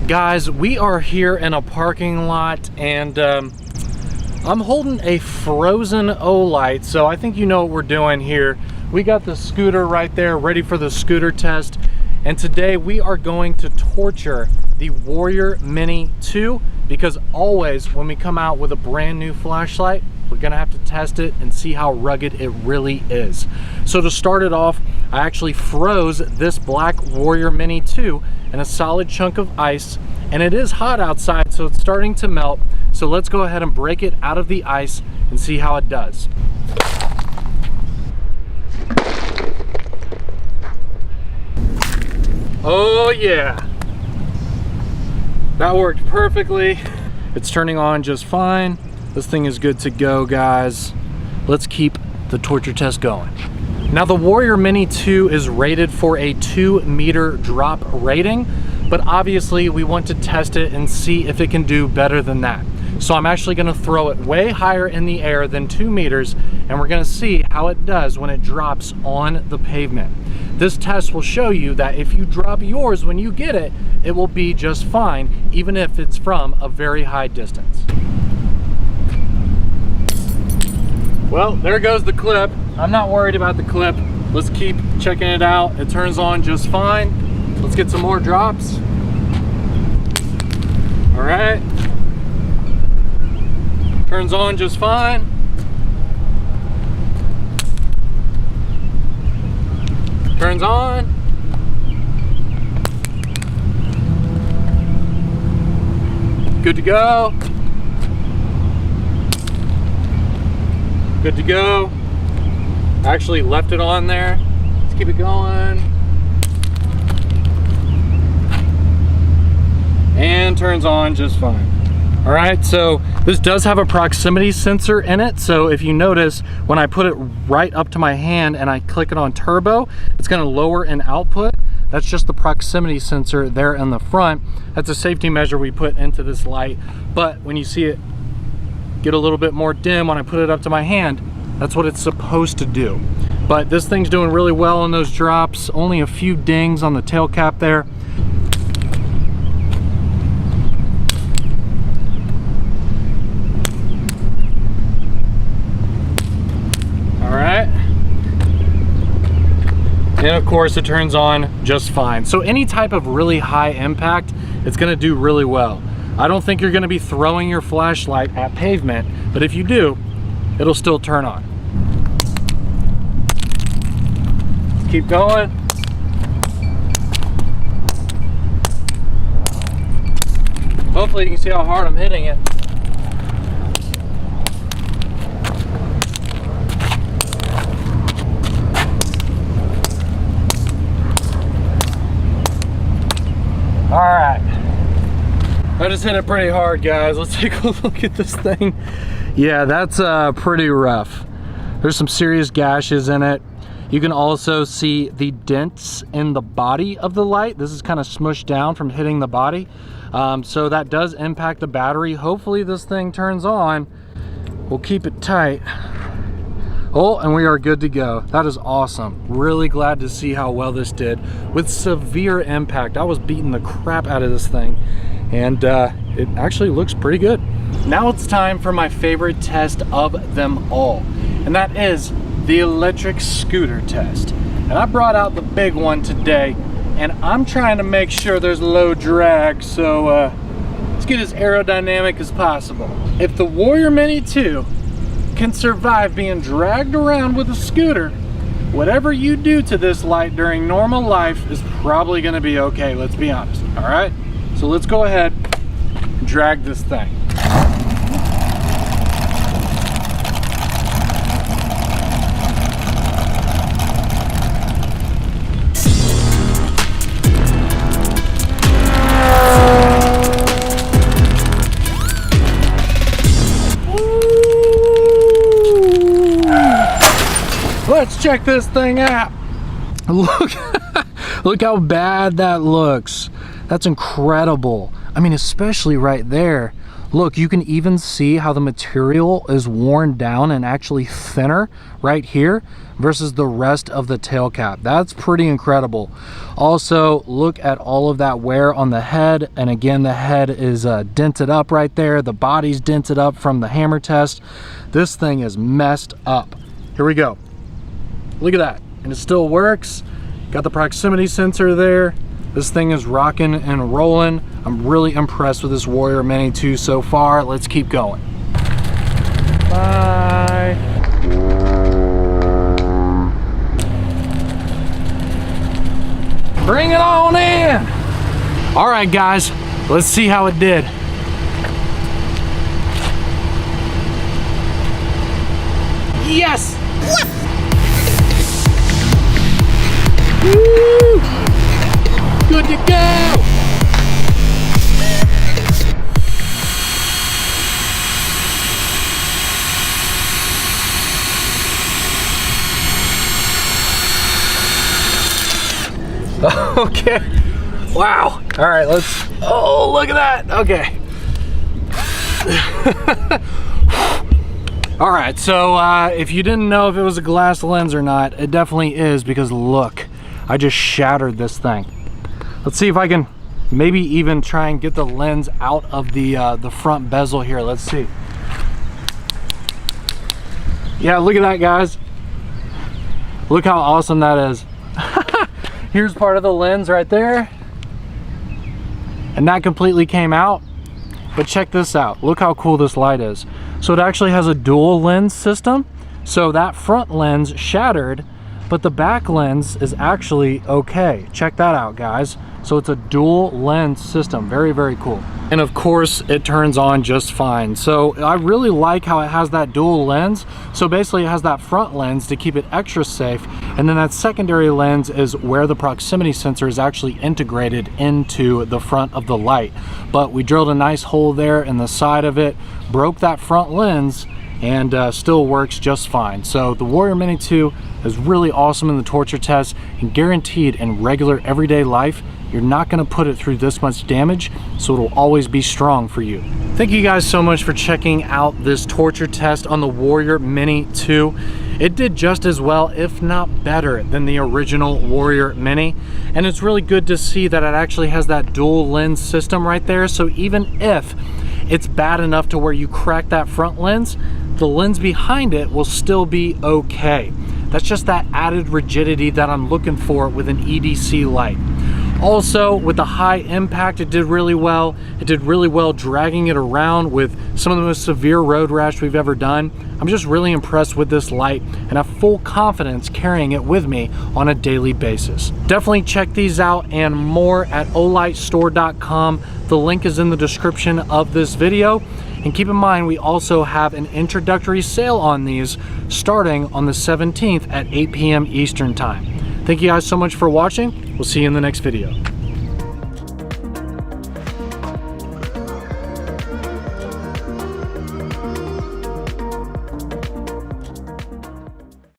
Guys, we are here in a parking lot, and I'm holding a frozen Olight, so I think you know what we're doing here. We got the scooter right there ready for the scooter test, and today we are going to torture the Warrior Mini 2, because always when we come out with a brand new flashlight, we're gonna have to test it and see how rugged it really is. So to start it off, I actually froze this black Warrior Mini 2 in a solid chunk of ice, and it is hot outside, so it's starting to melt. So let's go ahead and break it out of the ice and see how it does. Oh yeah, that worked perfectly. It's turning on just fine. This thing is good to go, guys. Let's keep the torture test going. Now, the Warrior Mini 2 is rated for a 2-meter drop rating, but obviously we want to test it and see if it can do better than that. So I'm actually gonna throw it way higher in the air than 2 meters, and we're gonna see how it does when it drops on the pavement. This test will show you that if you drop yours when you get it, it will be just fine, even if it's from a very high distance. Well, there goes the clip. I'm not worried about the clip. Let's keep checking it out. It turns on just fine. Let's get some more drops. All right. Turns on just fine. Turns on. Good to go. Good to go. I actually left it on there. Let's keep it going. And turns on just fine. All right, so this does have a proximity sensor in it. So if you notice, when I put it right up to my hand and I click it on turbo, it's gonna lower in output. That's just the proximity sensor there in the front. That's a safety measure we put into this light. But when you see it get a little bit more dim when I put it up to my hand, that's what it's supposed to do. But this thing's doing really well on those drops. Only a few dings on the tail cap there. All right. And of course it turns on just fine. So any type of really high impact, it's gonna do really well. I don't think you're gonna be throwing your flashlight at pavement, but if you do, it'll still turn on. Let's keep going. Hopefully you can see how hard I'm hitting it. All right. I just hit it pretty hard, guys. Let's take a look at this thing. Yeah, that's pretty rough. There's some serious gashes in it. You can also see the dents in the body of the light. This is kind of smushed down from hitting the body. So that does impact the battery. Hopefully this thing turns on. We'll keep it tight. Oh, and we are good to go. That is awesome. Really glad to see how well this did with severe impact. I was beating the crap out of this thing, and it actually looks pretty good. Now it's time for my favorite test of them all, and that is the electric scooter test. And I brought out the big one today, and I'm trying to make sure there's low drag, so let's get as aerodynamic as possible. If the Warrior Mini 2 can survive being dragged around with a scooter, whatever you do to this light during normal life is probably gonna be okay, let's be honest, all right? So let's go ahead and drag this thing. Let's check this thing out. Look, look how bad that looks. That's incredible. I mean, especially right there. Look, you can even see how the material is worn down and actually thinner right here versus the rest of the tail cap. That's pretty incredible. Also, look at all of that wear on the head. And again, the head is dented up right there. The body's dented up from the hammer test. This thing is messed up. Here we go. Look at that. And it still works. Got the proximity sensor there. This thing is rocking and rolling. I'm really impressed with this Warrior Mini 2 so far. Let's keep going. Bye. Bring it on in. All right, guys, let's see how it did. Yes. Woo! Good to go! Okay. Wow. All right, let's, oh, look at that. Okay. All right, so if you didn't know if it was a glass lens or not, it definitely is, because look, I just shattered this thing. Let's see if I can maybe even try and get the lens out of the front bezel here. Let's see. Yeah, look at that, guys. Look how awesome that is. Here's part of the lens right there. And that completely came out. But check this out. Look how cool this light is. So it actually has a dual lens system. So that front lens shattered, but the back lens is actually okay. Check that out, guys. So it's a dual lens system. Very, very cool. And of course, it turns on just fine. So I really like how it has that dual lens. So basically it has that front lens to keep it extra safe. And then that secondary lens is where the proximity sensor is actually integrated into the front of the light. But we drilled a nice hole there in the side of it, broke that front lens, and still works just fine. So the Warrior Mini 2 is really awesome in the torture test, and guaranteed in regular everyday life, you're not gonna put it through this much damage, so it'll always be strong for you. Thank you guys so much for checking out this torture test on the Warrior Mini 2. It did just as well, if not better, than the original Warrior Mini. And it's really good to see that it actually has that dual lens system right there. So even if it's bad enough to where you crack that front lens, the lens behind it will still be okay. That's just that added rigidity that I'm looking for with an EDC light. Also, with the high impact, it did really well. It did really well dragging it around with some of the most severe road rash we've ever done. I'm just really impressed with this light and have full confidence carrying it with me on a daily basis. Definitely check these out and more at olightstore.com. The link is in the description of this video. And keep in mind, we also have an introductory sale on these starting on the 17th at 8 p.m. Eastern Time. Thank you guys so much for watching. We'll see you in the next video.